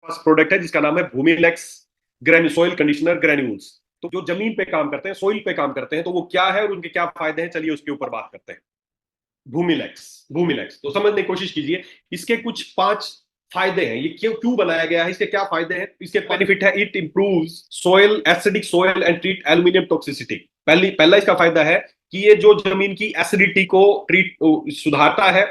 पास product है जिसका नाम है भूमिलेक्स ग्रेन्यू सॉइल कंडीशनर ग्रेन्यूल्स। तो जो जमीन पे काम करते हैं, सोइल पे काम करते हैं, तो वो क्या है और उनके क्या फायदे हैं, चलिए उसके ऊपर बात करते हैं। भूमिलेक्स, भूमिलेक्स तो समझने की कोशिश कीजिए। इसके कुछ 5 फायदे हैं। ये क्यों क्यों बनाया गया है, इसके क्या फायदे हैं, इसके बेनिफिट है। It improves soil acidic soil and treat aluminium toxicity. पहला इसका फायदा है कि ये जो जमीन की एसिडिटी को ट्रीट सुधारता है।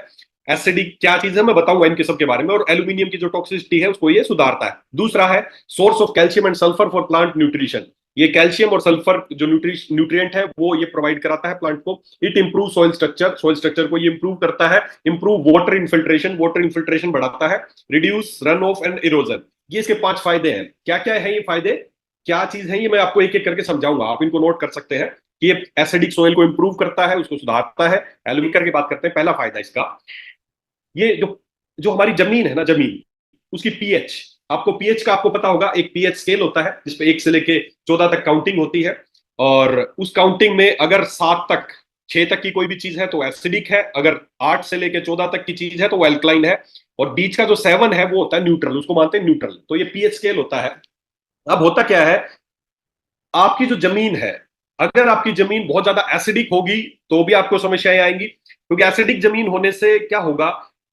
एसिडिक क्या चीज है मैं बताऊंगा इनके सब के बारे में। और एल्यूमिनियम की जो टॉक्सिसिटी है उसको ये सुधारता है। दूसरा है source of calcium and sulphur for plant nutrition. ये कैल्शियम और सल्फर जो न्यूट्रिएंट है वो ये प्रोवाइड कराता है प्लांट को। इट इंप्रूव सॉइल स्ट्रक्चर को ये इंप्रूव करता है। इंप्रूव वाटर इन्फिल्ट्रेशन बढ़ाता है। Reduce run of and erosion. ये इसके 5 फायदे हैं। क्या क्या है ये फायदे, क्या चीज है ये मैं आपको एक एक करके समझाऊंगा, आप इनको नोट कर सकते हैं कि ये एसिडिक सोइल को इंप्रूव करता है, उसको सुधारता है। एल्यूमिनियम करके बात करते हैं। पहला फायदा इसका, ये जो जो हमारी जमीन है ना, जमीन उसकी पीएच, आपको पीएच का आपको पता होगा, एक पीएच स्केल होता है जिसपे 1 से लेके 14 तक काउंटिंग होती है। और उस काउंटिंग में अगर 7 तक 6 तक की कोई भी चीज है तो एसिडिक है, अगर 8 से लेके 14 तक की चीज है तो वो एल्कलाइन है, और बीच का जो 7 है वो होता है न्यूट्रल, उसको मानते हैं न्यूट्रल। तो ये पीएच स्केल होता है। अब होता क्या है, आपकी जो जमीन है, अगर आपकी जमीन बहुत ज्यादा एसिडिक होगी तो भी आपको समस्याएं आएंगी। क्योंकि एसिडिक जमीन होने से क्या होगा,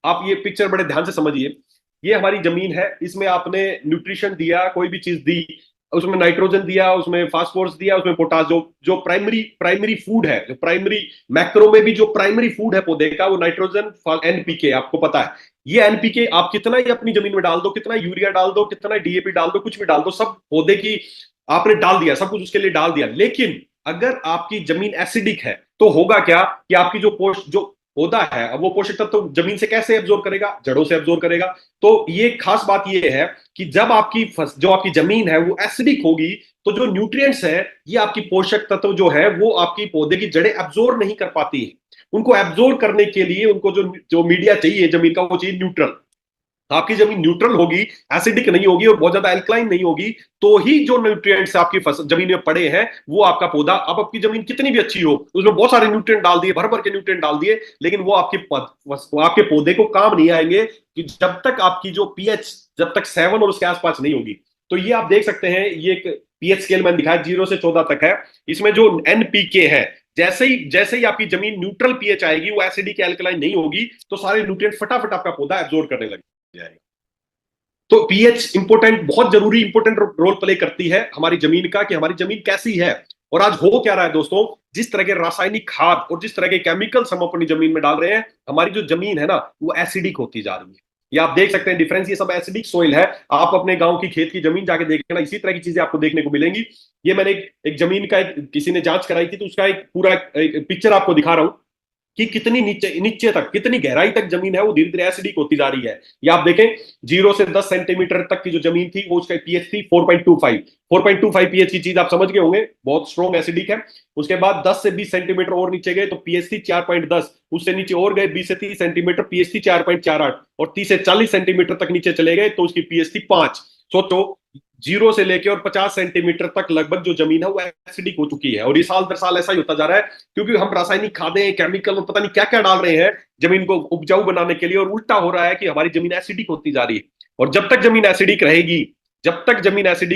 आप ये पिक्चर बड़े ध्यान से समझिए। ये हमारी जमीन है, इसमें आपने न्यूट्रिशन दिया, कोई भी चीज दी, उसमें नाइट्रोजन दिया, उसमें फास्फोरस दिया, उसमें पोटास, जो जो प्राइमरी प्राइमरी फूड है, जो प्राइमरी मैक्रो में भी जो प्राइमरी फूड है पौधे का, वो नाइट्रोजन, एनपीके, आपको पता है। ये एनपीके आप कितना ही अपनी जमीन में डाल दो, कितना यूरिया डाल दो, कितना डीएपी डाल दो, कुछ भी डाल दो, सब पौधे की आपने डाल दिया, सब कुछ उसके लिए डाल दिया। लेकिन अगर आपकी जमीन एसिडिक है तो होगा क्या कि आपकी जो पौधा है, अब वो पोषक तत्व तो जमीन से कैसे एब्जॉर्ब करेगा, जड़ों से एब्जॉर्ब करेगा। तो ये खास बात ये है कि जब जो आपकी जमीन है वो एसिडिक होगी तो जो न्यूट्रिएंट्स है, ये आपकी पोषक तत्व जो है वो आपकी पौधे की जड़ें एब्जॉर्ब नहीं कर पाती है। उनको एब्जॉर्ब करने के लिए उनको जो जो मीडिया चाहिए जमीन का, वो चाहिए न्यूट्रल। आपकी जमीन न्यूट्रल होगी, एसिडिक नहीं होगी और बहुत ज्यादा एल्कलाइन नहीं होगी, तो ही जो न्यूट्रिएंट्स आपकी जमीन में पड़े हैं वो आपका पौधा, अब आपकी जमीन कितनी भी अच्छी हो, उसमें बहुत सारे न्यूट्रिएंट डाल दिए, भर भर के न्यूट्रिएंट डाल दिए, लेकिन वो आपके पौधे को काम नहीं आएंगे कि जब तक आपकी जो पीएच, जब तक 7 और उसके आसपास नहीं होगी। तो ये आप देख सकते हैं, ये एक पीएच स्केल मैंने दिखाया 0 से 14 तक है। इसमें जो एनपीके है, जैसे ही आपकी जमीन न्यूट्रल पीएच आएगी, वो एसिडिक एल्कलाइन नहीं होगी, तो सारे न्यूट्रिएंट फटाफट आपका पौधा एब्जॉर्ब करने लगेगा जाएगा। तो पीएच बहुत जरूरी इंपोर्टेंट रोल प्ले करती है हमारी जमीन का, कि हमारी जमीन कैसी है। और आज हो क्या रहा है दोस्तों, जिस तरह के रासायनिक खाद और जिस तरह के केमिकल्स हम अपनी जमीन में डाल रहे हैं, हमारी जो जमीन है ना वो एसिडिक होती जा रही है। ये आप देख सकते हैं डिफरेंस, ये सब एसिडिक सोइल है। आप अपने गांव की खेत की जमीन जाके देखना, इसी तरह की चीजें आपको देखने को मिलेंगी। ये मैंने एक जमीन का किसी ने जांच कराई थी, तो उसका एक पूरा पिक्चर आपको दिखा रहा हूं कि कितनी नीचे नीचे तक, कितनी गहराई तक जमीन है वो धीरे धीरे एसिडिक होती जा रही है। ये आप देखें, 0 से 10 सेंटीमीटर तक की जो जमीन थी वो उसका पीएच थी 4.25 पीएच की चीज आप समझ गए होंगे, बहुत स्ट्रॉन्ग एसिडिक है। उसके बाद 10 से 20 सेंटीमीटर और नीचे गए तो पीएच थी 4.10, उससे नीचे और गए 20 से 30 सेंटीमीटर, पीएच थी 4.48, और 30 से 40 सेंटीमीटर तक नीचे चले गए तो उसकी पीएच थी 5। सोचो, 0 से लेकर और 50 सेंटीमीटर तक लगभग जो जमीन है वो एसिडिक हो चुकी है। और ये साल दर साल ऐसा ही होता जा रहा है, क्योंकि हम रासायनिक खादें, केमिकल और पता नहीं क्या क्या डाल रहे हैं जमीन को उपजाऊ बनाने के लिए, और उल्टा हो रहा है कि हमारी जमीन एसिडिक होती जा रही है। और जब तक जमीन एसिडिक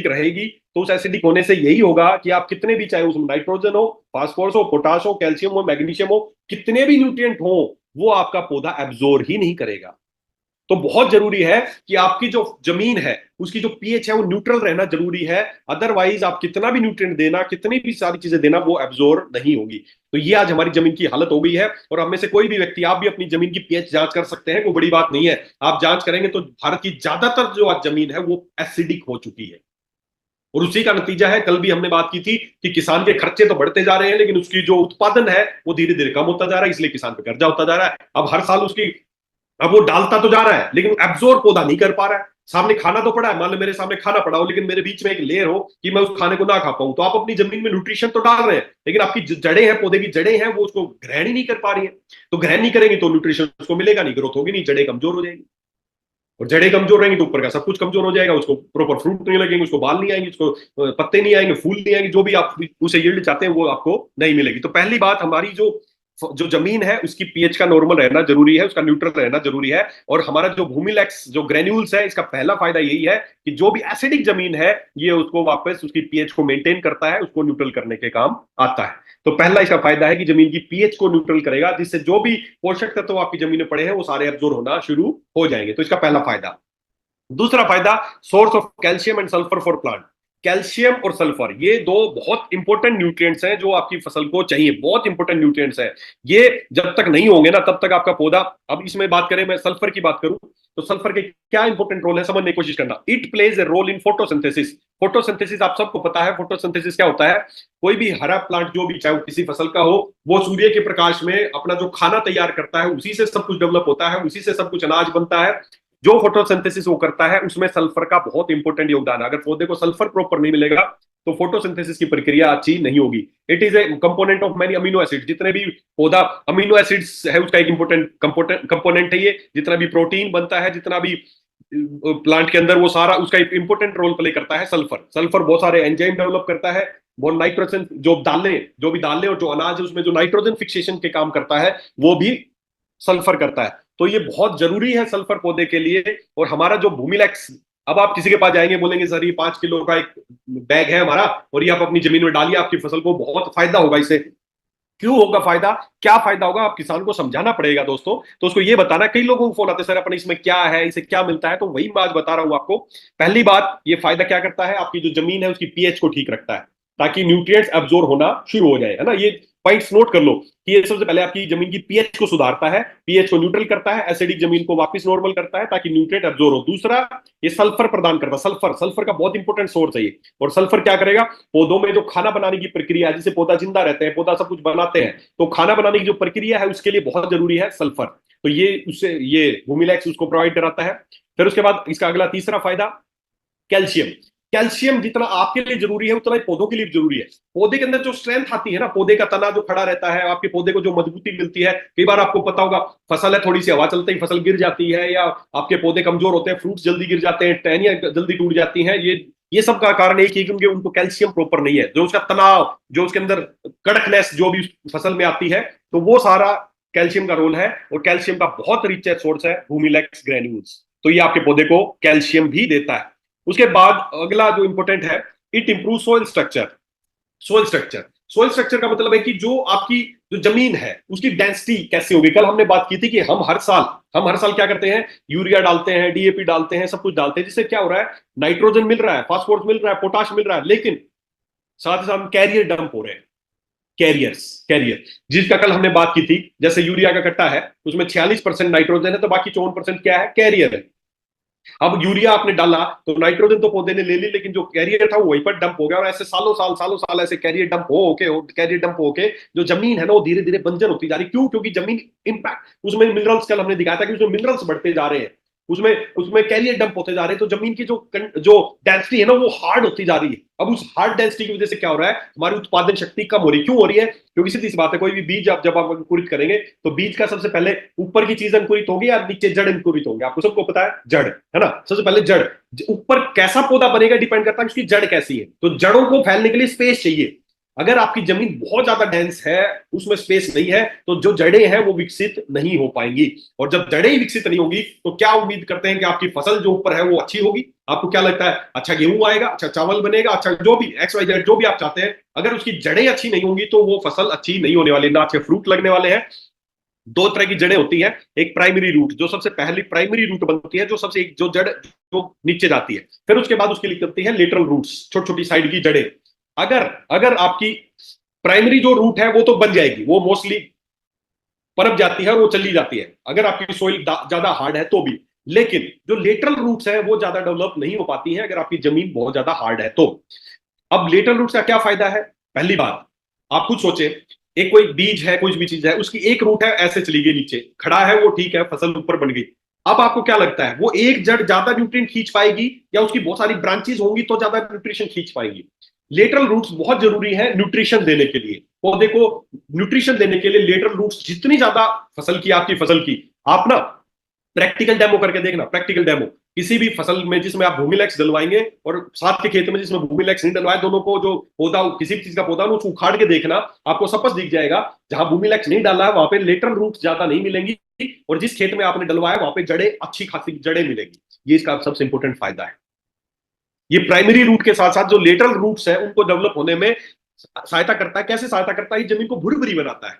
रहेगी, तो उस एसिडिक होने से यही होगा कि आप कितने भी, चाहे उसमें नाइट्रोजन हो, फास्फोरस हो, पोटाश हो, कैल्शियम हो, मैग्नीशियम हो, कितने भी न्यूट्रिएंट हो, वो आपका पौधा एब्जॉर्ब ही नहीं करेगा। तो बहुत जरूरी है कि आपकी जो जमीन है उसकी जो पीएच है वो न्यूट्रल रहना जरूरी है। अदरवाइज आप कितना भी न्यूट्रिएंट देना, कितनी भी सारी चीजें देना, वो एब्जॉर्ब नहीं होगी। तो ये आज हमारी जमीन की हालत हो गई है। और हम में से कोई भी व्यक्ति, आप भी अपनी जमीन की पीएच जांच कर सकते हैं, कोई बड़ी बात नहीं है। आप जांच करेंगे तो भारत की ज्यादातर जो आज जमीन है वो एसिडिक हो चुकी है। और उसी का नतीजा है, कल भी हमने बात की थी कि किसान के खर्चे तो बढ़ते जा रहे हैं, लेकिन उसकी जो उत्पादन है वो धीरे धीरे कम होता जा रहा है, इसलिए किसान पे कर्जा होता जा रहा है। अब हर साल उसकी, अब वो डालता तो जा रहा है लेकिन एब्जॉर्ब पौधा नहीं कर पा रहा है। सामने खाना तो पड़ा है, मान लो मेरे सामने खाना पड़ा हो, लेकिन मेरे बीच में एक लेयर हो कि मैं उस खाने को ना खा पाऊं, तो आप अपनी जमीन में न्यूट्रिशन तो डाल रहे हैं, लेकिन आपकी जड़ें हैं, पौधे की जड़ें हैं, वो उसको ग्रहण ही नहीं कर पा रही है। तो ग्रहण नहीं करेंगी तो न्यूट्रिशन उसको मिलेगा नहीं, ग्रोथ होगी नहीं, जड़ें कमजोर हो जाएंगी। और जड़ें कमजोर रहेंगी तो ऊपर का सब कुछ कमजोर हो जाएगा, उसको प्रॉपर फ्रूट नहीं लगेंगे, उसको बाल नहीं आएंगे, उसको पत्ते नहीं आएंगे, फूल नहीं आएंगे, जो भी आप उसे यील्ड चाहते हैं वो आपको नहीं मिलेगी। तो पहली बात, हमारी जो जो जमीन है उसकी पीएच का नॉर्मल रहना जरूरी है, उसका न्यूट्रल रहना जरूरी है। और हमारा जो भूमिलेक्स जो ग्रेन्यूल्स है, इसका पहला फायदा यही है कि जो भी एसिडिक जमीन है ये उसको वापस उसकी पीएच को मेंटेन करता है, उसको न्यूट्रल करने के काम आता है। तो पहला इसका फायदा है कि जमीन की पीएच को न्यूट्रल करेगा, जिससे जो भी पोषक तत्व तो आपकी जमीन में पड़े हैं वो सारे एब्जॉर्ब होना शुरू हो जाएंगे। तो इसका पहला फायदा। दूसरा फायदा, source of calcium and sulphur for plant. Calcium और सल्फर ये दो बहुत इंपॉर्टेंट न्यूट्रिएंट्स हैं जो आपकी फसल को चाहिए, बहुत इंपॉर्टेंट न्यूट्रिएंट्स हैं। ये जब तक नहीं होंगे ना तब तक आपका पौधा, अब इसमें बात करें, मैं सल्फर की बात करूं तो सल्फर के क्या इंपॉर्टेंट रोल है समझने की कोशिश करना। It plays a role in photosynthesis. Photosynthesis आप सबको पता है, फोटोसिंथेसिस क्या होता है। कोई भी हरा प्लांट जो भी, चाहे वो किसी फसल का हो, वो सूर्य के प्रकाश में अपना जो खाना तैयार करता है, उसी से सब कुछ डेवलप होता है, उसी से सब कुछ अनाज बनता है। जो फोटोसिंथेसिस वो करता है उसमें सल्फर का बहुत इंपॉर्टेंट योगदान है। अगर पौधे को सल्फर प्रॉपर नहीं मिलेगा तो फोटोसिंथेसिस की प्रक्रिया अच्छी नहीं होगी। It is a component of many amino acid. जितने भी पौधा अमीनो एसिड्स है उसका एक इंपॉर्टेंट कंपोनेंट है ये। जितना भी प्रोटीन बनता है, जितना भी प्लांट के अंदर, वो सारा उसका एक इंपॉर्टेंट रोल प्ले करता है सल्फर। सल्फर बहुत सारे एंजाइम डेवलप करता है, वो नाइट्रोजन जो भी दालें और जो अनाज है उसमें जो नाइट्रोजन फिक्सेशन के काम करता है वो भी सल्फर करता है। तो ये बहुत जरूरी है सल्फर पौधे के लिए। और हमारा जो भूमिलेक्स, अब आप किसी के पास जाएंगे बोलेंगे सर ये 5 किलो का एक बैग है हमारा और ये आप अपनी जमीन में डालिए, आपकी फसल को बहुत फायदा होगा इससे। क्यों होगा फायदा, क्या फायदा होगा, आप किसान को समझाना पड़ेगा दोस्तों। तो उसको ये बताना, कई लोगों को फोन आते हैं सर अपने इसमें क्या है, इसे क्या मिलता है, तो वही मैं आज बता रहा हूं आपको। पहली बात, ये फायदा क्या करता है, आपकी जो जमीन है उसकी पीएच को ठीक रखता है ताकि न्यूट्रिएंट्स एब्जॉर्ब होना शुरू हो जाए, है ना। ये पॉइंट्स नोट कर लो कि ये सबसे पहले आपकी जमीन की पीएच को सुधारता है, पीएच को न्यूट्रल करता है, एसिडिक जमीन को वापस नॉर्मल करता है ताकि न्यूट्रिएंट एब्जॉर्ब हो। दूसरा, ये सल्फर प्रदान करता है। सल्फर सल्फर का बहुत इंपॉर्टेंट सोर्स है ये। और सल्फर क्या करेगा, पौधों में जो खाना बनाने की प्रक्रिया है, जिससे पौधा जिंदा रहते हैं, पौधा सब कुछ बनाते हैं, तो खाना बनाने की जो प्रक्रिया है उसके लिए बहुत जरूरी है सल्फर। तो ये उससे ये भूमिलेक्स उसको प्रोवाइड कराता है। फिर उसके बाद इसका अगला तीसरा फायदा, कैल्शियम। कैल्शियम जितना आपके लिए जरूरी है उतना ही पौधों के लिए जरूरी है। पौधे के अंदर जो स्ट्रेंथ आती है ना, पौधे का तना जो खड़ा रहता है, आपके पौधे को जो मजबूती मिलती है। कई बार आपको पता होगा, फसल है, थोड़ी सी हवा चलते ही फसल गिर जाती है, या आपके पौधे कमजोर होते हैं, फ्रूट्स जल्दी गिर जाते हैं, टहनियां जल्दी टूट जाती हैं। ये सब का कारण एक ही, क्योंकि उनको कैल्शियम प्रॉपर नहीं है। जो उसका तनाव, जो उसके अंदर कड़कनेस जो भी फसल में आती है, तो वो सारा कैल्शियम का रोल है। और कैल्शियम का बहुत रिच सोर्स है भूमिलेक्स ग्रेन्यूल्स। तो ये आपके पौधे को कैल्शियम भी देता है। उसके बाद अगला जो इंपॉर्टेंट है, it improve soil structure. Soil structure, soil structure का मतलब है कि जो आपकी जो जमीन है उसकी डेंसिटी कैसी होगी। कल हमने बात की थी कि हम हर साल क्या करते हैं, यूरिया डालते हैं, डीएपी डालते हैं, सब कुछ डालते हैं, जिससे क्या हो रहा है, नाइट्रोजन मिल रहा है, फास्फोरस मिल रहा है, पोटाश मिल रहा है, लेकिन साथ ही साथ कैरियर डंप हो रहे हैं। कैरियर जिसका कल हमने बात की थी, जैसे यूरिया का कट्टा है उसमें 46% नाइट्रोजन है, तो बाकी 54% क्या है, कैरियर है। अब यूरिया आपने डाला तो नाइट्रोजन तो पौधे ने ले ली, लेकिन जो कैरियर था वो वहीं पर डंप हो गया। और ऐसे सालों साल ऐसे कैरियर डंप होके जो जमीन है ना वो धीरे धीरे बंजर होती जा रही। क्यों? क्योंकि जमीन इम्पैक्ट, उसमें मिनरल्स, कल हमने दिखाया था कि उसमें मिनरल्स बढ़ते जा रहे हैं, उसमें उसमें कैरियर डंप होते जा रहे हैं। तो जमीन की जो डेंसिटी है ना वो हार्ड होती जा रही है। अब उस हार्ड डेंसिटी की वजह से क्या हो रहा है, हमारी उत्पादन शक्ति कम हो रही है। क्यों हो रही है? क्योंकि सीधी सी बात है, कोई भी बीज आप जब आप अंकुरित करेंगे तो बीज का सबसे पहले ऊपर की चीज अंकुरित होगी या नीचे जड़ अंकुरित होंगे। आपको सबको पता है, जड़ है ना। सबसे पहले जड़, ऊपर कैसा पौधा बनेगा डिपेंड करता है उसकी जड़ कैसी है। तो जड़ों को फैलने के लिए स्पेस चाहिए। अगर आपकी जमीन बहुत ज्यादा डेंस है, उसमें स्पेस नहीं है, तो जो जड़ें हैं वो विकसित नहीं हो पाएंगी। और जब जड़ें ही विकसित नहीं होगी तो क्या उम्मीद करते हैं कि आपकी फसल जो ऊपर है वो अच्छी होगी? आपको क्या लगता है, अच्छा गेहूं आएगा, अच्छा चावल बनेगा, अच्छा जो भी XYZ जो भी आप चाहते हैं, अगर उसकी जड़ें अच्छी नहीं होंगी तो वो फसल अच्छी नहीं होने वाली, ना अच्छे फ्रूट लगने वाले हैं। दो तरह की जड़ें होती हैं, एक प्राइमरी रूट, जो सबसे पहली प्राइमरी रूट बनती है, जो सबसे जो जड़ जो नीचे जाती है, फिर उसके बाद उसकी निकलती है लेटरल रूट्स, छोटी छोटी साइड की जड़ें। अगर अगर आपकी प्राइमरी जो रूट है वो तो बन जाएगी, वो मोस्टली पनप जाती है और वो चली जाती है अगर आपकी सोइल ज्यादा हार्ड है तो भी। लेकिन जो लेटरल रूट्स है वो ज्यादा डेवलप नहीं हो पाती है अगर आपकी जमीन बहुत ज्यादा हार्ड है तो। अब लेटरल रूट्स का क्या फायदा है? पहली बात, आप खुद सोचे, एक कोई बीज है, कोई भी चीज है, उसकी एक रूट है ऐसे चली गई नीचे, खड़ा है वो, ठीक है, फसल ऊपर बन गई। अब आपको क्या लगता है, वो एक जड़ ज्यादा न्यूट्रिएंट खींच पाएगी या उसकी बहुत सारी ब्रांचेस होंगी तो ज्यादा न्यूट्रिशन खींच पाएंगी? लेटरल रूट्स बहुत जरूरी है न्यूट्रिशन देने के लिए, पौधे को न्यूट्रिशन देने के लिए। लेटरल रूट्स जितनी ज्यादा फसल की, आपकी फसल की, आप ना प्रैक्टिकल डेमो करके देखना, प्रैक्टिकल डेमो किसी भी फसल में जिसमें आप भूमिलेक्स डलवाएंगे और साथ के खेत में जिसमें भूमिलेक्स नहीं डलवाए, दोनों को जो पौधा किसी भी चीज का पौधा उसको उखाड़ के देखना, आपको स्पष्ट दिख जाएगा जहां भूमिलेक्स नहीं डाला है वहां पे लेटरल रूट ज्यादा नहीं मिलेंगी, और जिस खेत में आपने डलवाया वहां पे जड़े अच्छी खासी जड़े मिलेंगी। ये इसका सबसे इंपॉर्टेंट फायदा है। ये प्राइमरी रूट के साथ साथ जो लेटरल रूट्स है उनको डेवलप होने में सहायता करता है। कैसे सहायता करता है? जमीन को भुरभुरी बनाता है।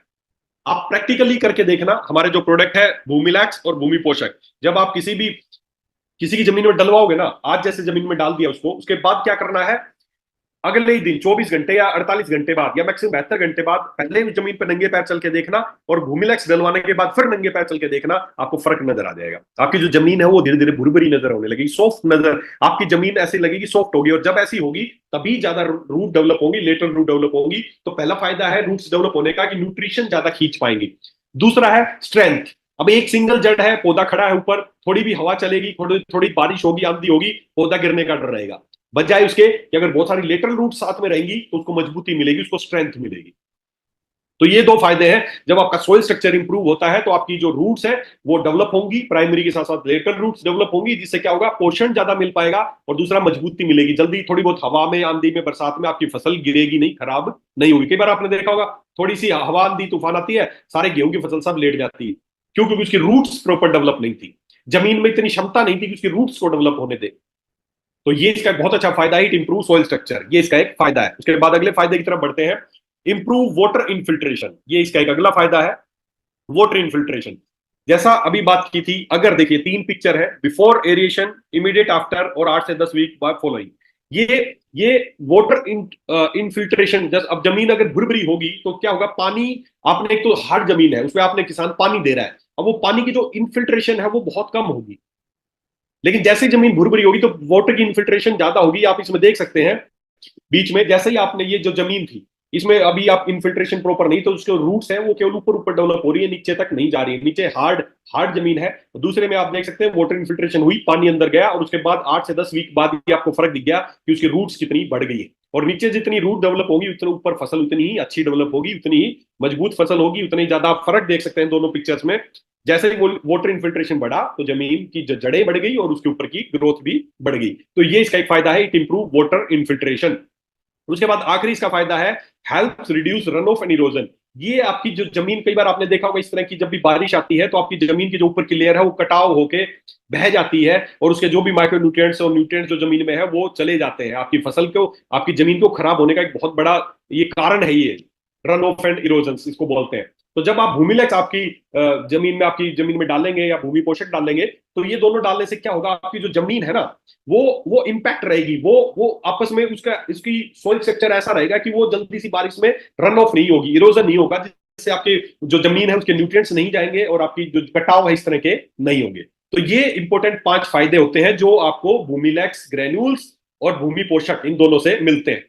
आप प्रैक्टिकली करके देखना, हमारे जो प्रोडक्ट है भूमिलैक्स और भूमि पोषक, जब आप किसी की जमीन में डलवाओगे ना, आज जैसे जमीन में डाल दिया उसको, उसके बाद क्या करना है, अगले ही दिन 24 घंटे या 48 घंटे बाद या मैक्सिमम 72 घंटे बाद पहले भी जमीन पर नंगे पैर चल के देखना, और भूमिलैक्स डलवाने के बाद फिर नंगे पैर चल के देखना, आपको फर्क नजर आ जाएगा। आपकी जो जमीन है वो धीरे धीरे भुरभुरी नजर होने लगेगी, सॉफ्ट नजर, आपकी जमीन ऐसी लगेगी सॉफ्ट होगी, और जब ऐसी होगी तभी ज्यादा रूट डेवलप होंगी, लेटरल रूट डेवलप होंगी। तो पहला फायदा है रूट्स डेवलप होने का कि न्यूट्रिशन ज्यादा खींच पाएंगी। दूसरा है स्ट्रेंथ। अब एक सिंगल जड़ है, पौधा खड़ा है ऊपर, थोड़ी भी हवा चलेगी, थोड़ी थोड़ी बारिश होगी, आंधी होगी, पौधा गिरने का डर रहेगा। बजाय उसके कि अगर बहुत सारी लेटरल रूट साथ में रहेंगी तो उसको मजबूती मिलेगी, उसको स्ट्रेंथ मिलेगी। तो ये दो फायदे हैं। जब आपका सोइल स्ट्रक्चर इंप्रूव होता है तो आपकी जो रूट्स है वो डेवलप होंगी, प्राइमरी के साथ साथ लेटरल रूट्स डेवलप होंगी, जिससे क्या होगा, पोषण ज्यादा मिल पाएगा, और दूसरा मजबूती मिलेगी। जल्दी थोड़ी बहुत हवा में, आंधी में, बरसात में आपकी फसल गिरेगी नहीं, खराब नहीं होगी। कई बार आपने देखा होगा थोड़ी सी हवा, आंधी, तूफान आती है, सारे गेहूं की फसल सब लेट जाती है। क्यों? क्योंकि उसकी रूट्स प्रॉपर डेवलप नहीं थी, जमीन में इतनी क्षमता नहीं थी कि उसकी रूट्स को डेवलप होने दे। तो ये इसका बहुत अच्छा फायदा है, इट इंप्रूव सॉइल स्ट्रक्चर, ये इसका एक फायदा है। उसके बाद अगले फायदे की तरफ बढ़ते हैं, इंप्रूव वाटर इन्फिल्ट्रेशन, ये इसका एक अगला फायदा है, वाटर इन्फिल्ट्रेशन। जैसा अभी बात की थी, अगर देखिए 3 पिक्चर है, बिफोर एरिएशन, इमीडिएट आफ्टर, और 8 से 10 वीक बाद फॉलोइंग। ये वाटर इन्फिल्ट्रेशन, जब अब जमीन अगर भुरभुरी होगी तो क्या होगा, पानी, आपने एक तो हार्ड जमीन है उसमें आपने किसान पानी दे रहा है, अब वो पानी की जो इन्फिल्ट्रेशन है वो बहुत कम होगी। लेकिन जैसे ही जमीन भुरभुरी होगी तो वाटर की इन्फिल्ट्रेशन ज्यादा होगी। आप इसमें देख सकते हैं बीच में, जैसे ही आपने ये जो जमीन थी इसमें अभी आप इन्फिल्ट्रेशन प्रॉपर नहीं, तो उसके रूट्स हैं वो केवल ऊपर ऊपर डेवलप हो रही है, नीचे तक नहीं जा रही है, नीचे हार्ड हार्ड जमीन है। दूसरे में आप देख सकते हैं वाटर इन्फिल्ट्रेशन हुई, पानी अंदर गया, और उसके बाद 8 से 10 वीक बाद ही आपको फर्क दिख गया कि उसकी रूट्स कितनी बढ़ गई है। और नीचे जितनी रूट डेवलप होगी उतना ऊपर फसल उतनी ही अच्छी डेवलप होगी, उतनी ही मजबूत फसल होगी, उतनी ज्यादा आप फर्क देख सकते हैं दोनों पिक्चर्स में। जैसे ही वाटर इन्फिल्ट्रेशन बढ़ा तो जमीन की जड़ें बढ़ गई और उसके ऊपर की ग्रोथ भी बढ़ गई। तो ये इसका एक फायदा है, इट इंप्रूव वाटर इन्फिल्ट्रेशन। उसके बाद आखिरी इसका फायदा है, helps reduce run of and erosion. ये आपकी जो जमीन, कई बार आपने देखा होगा इस तरह की, जब भी बारिश आती है तो आपकी जमीन की जो ऊपर की लेयर है वो कटाव होके बह जाती है, और उसके जो भी माइक्रो न्यूट्रिएंट्स और न्यूट्रिएंट्स जो जमीन में है वो चले जाते हैं। आपकी फसल को, आपकी जमीन को खराब होने का एक बहुत बड़ा ये कारण है, ये रन ऑफ एंड इरोजन इसको बोलते हैं। तो जब आप भूमिलेक्स आपकी जमीन में डालेंगे या भूमि पोषक डालेंगे, तो ये दोनों डालने से क्या होगा, आपकी जो जमीन है ना वो इंपैक्ट रहेगी, वो आपस में उसका इसकी सॉइल स्ट्रक्चर ऐसा रहेगा कि वो जल्दी सी बारिश में रन ऑफ नहीं होगी, इरोजन नहीं होगा, जिससे आपकी जो जमीन है उसके न्यूट्रिएंट्स नहीं जाएंगे और आपकी जो कटाव है इस तरह के नहीं होंगे। तो ये इंपॉर्टेंट 5 फायदे होते हैं जो आपको भूमिलेक्स ग्रेन्यूल्स और भूमि पोषक इन दोनों से मिलते हैं।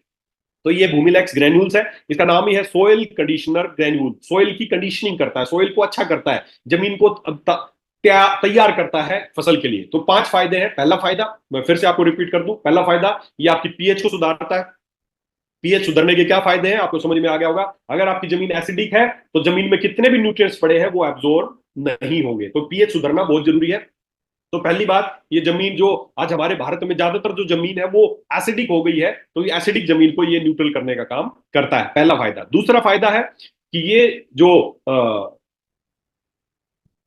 तो ये भूमिलेक्स ग्रेन्यूल्स है, इसका नाम ही है सोइल कंडीशनर ग्रेन्यूल। सोइल की कंडीशनिंग करता है, सोइल को अच्छा करता है, जमीन को तैयार करता है फसल के लिए। तो 5 फायदे हैं। पहला फायदा मैं फिर से आपको रिपीट कर दूं, पहला फायदा ये आपकी पीएच को सुधारता है। पीएच सुधरने के क्या फायदे हैं आपको समझ में आ गया होगा। अगर आपकी जमीन एसिडिक है तो जमीन में कितने भी न्यूट्रिएंट्स पड़े हैं वो एब्जॉर्ब नहीं होंगे, तो पीएच सुधरना बहुत जरूरी है। तो पहली बात, ये जमीन जो आज हमारे भारत में ज्यादातर जो जमीन है वो एसिडिक हो गई है, तो ये एसिडिक जमीन को ये न्यूट्रल करने का काम करता है, पहला फायदा। दूसरा फायदा है कि ये जो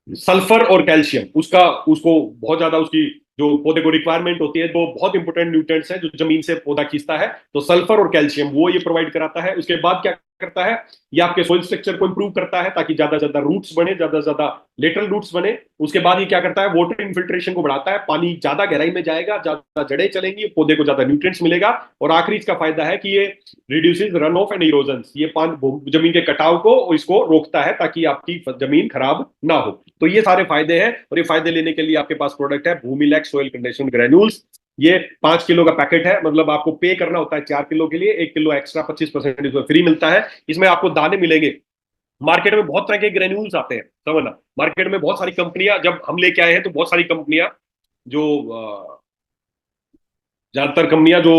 सल्फर और कैल्शियम उसको बहुत ज्यादा, उसकी जो पौधे को रिक्वायरमेंट होती है, तो बहुत इंपॉर्टेंट न्यूट्रिएंट्स है जो जमीन से पौधा खींचता है, तो सल्फर और कैल्शियम वो ये प्रोवाइड कराता है। उसके बाद क्या करता है, ये आपके सोइल स्ट्रक्चर को इंप्रूव करता है ताकि ज्यादा ज्यादा रूट्स बने, ज्यादा ज्यादा लेटरल रूट्स बने। उसके बाद ये क्या करता है, वाटर इन्फिल्ट्रेशन को बढ़ाता है, पानी ज्यादा गहराई में जाएगा, ज्यादा जड़ें चलेंगी, पौधे को ज्यादा न्यूट्रिएंट्स मिलेगा। और आखिरी इसका फायदा है कि ये reduces run of and erosion, ये जमीन के कटाव को इसको रोकता है ताकि आपकी जमीन खराब ना हो। तो ये सारे फायदे हैं, और ये फायदे लेने के लिए आपके पास प्रोडक्ट है भूमिलेक्स सोइल कंडीशनर ग्रेन्यूल्स। ये 5 किलो का पैकेट है, मतलब आपको पे करना होता है 4 किलो के लिए, 1 किलो एक्स्ट्रा 25% इसमें फ्री मिलता है। इसमें आपको दाने मिलेंगे। मार्केट में बहुत तरह के ग्रेन्यूल्स आते हैं, समझना, मार्केट में बहुत सारी कंपनियां, जब हम लेके आए हैं तो बहुत सारी कंपनियां जो ज्यादातर कंपनियां जो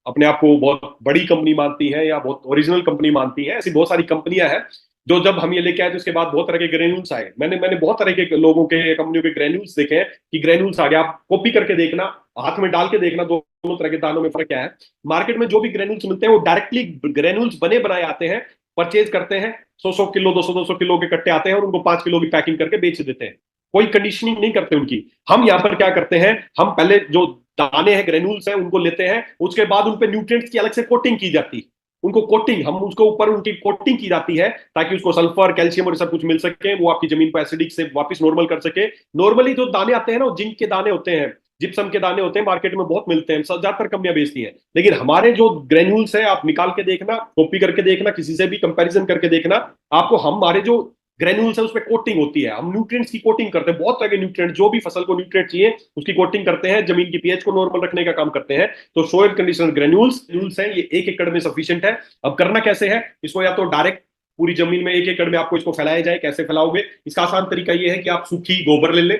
अपने आप को बहुत बड़ी कंपनी मानती हैं या बहुत ओरिजिनल कंपनी मानती हैं, ऐसी बहुत सारी कंपनियां हैं जो जब हम ये लेके आए तो उसके बाद बहुत तरह के ग्रेन्यूल्स आए। मैंने मैंने बहुत तरह के लोगों के, कंपनियों के ग्रेन्यूल्स देखे हैं कि ग्रेन्यूल्स आ गया, आप कॉपी करके देखना, हाथ में डाल के देखना दोनों तरह के दानों में फर्क क्या है। मार्केट में जो भी ग्रेन्यूल्स मिलते हैं वो डायरेक्टली ग्रेन्यूल्स बने बनाए आते हैं, परचेज करते हैं, 100-100 किलो 200-200 किलो के कट्टे आते हैं और उनको 5 किलो की पैकिंग करके बेच देते हैं, कोई कंडीशनिंग नहीं करते उनकी। हम यहाँ पर क्या करते हैं, हम पहले जो दाने हैं ग्रेन्यूल्स हैं उनको लेते हैं, उसके बाद उन पे न्यूट्रिएंट्स की अलग से कोटिंग की जाती है, उनको कोटिंग, हम उसको ऊपर उनकी कोटिंग की जाती है ताकि उसको सल्फर कैल्शियम और सब कुछ मिल सके, वो आपकी जमीन को एसिडिक से वापस नॉर्मल कर सके। नॉर्मली जो दाने आते हैं ना, जिंक के दाने होते हैं, जिप्सम के दाने होते हैं, मार्केट में बहुत मिलते हैं, ज्यादातर कंपनियां बेचती हैं। लेकिन हमारे जो ग्रेन्यूल्स है, आप निकाल के देखना, कॉपी करके देखना, किसी से भी कंपैरिजन करके देखना, आपको हमारे जो ग्रेन्यूल्स है उसमें कोटिंग होती है, हम न्यूट्रिएंट्स की कोटिंग करते हैं, बहुत तरह के न्यूट्रिएंट, जो भी फसल को न्यूट्रिएंट चाहिए उसकी कोटिंग करते हैं, जमीन की पीएच को नॉर्मल रखने का काम करते हैं। तो सोयल कंडीशनर ग्रेन्यूल्स हैं, ये 1 एकड़ में सफिशिएंट है। अब करना कैसे है इसको, या तो डायरेक्ट पूरी जमीन में 1 एकड़ में आपको इसको फैलाया जाए, कैसे फैलाओगे, इसका आसान तरीका ये है कि आप सूखी गोबर ले लें,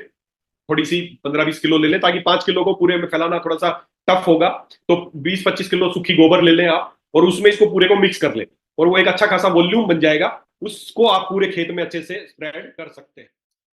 थोड़ी सी 15-20 किलो ले लें, ताकि 5 किलो को पूरे में फैलाना थोड़ा सा टफ होगा, तो 20-25 किलो सूखी गोबर ले लें आप, और उसमें इसको पूरे को मिक्स कर लें, और वो एक अच्छा खासा वॉल्यूम बन जाएगा, उसको आप पूरे खेत में अच्छे से स्प्रेड कर सकते हैं।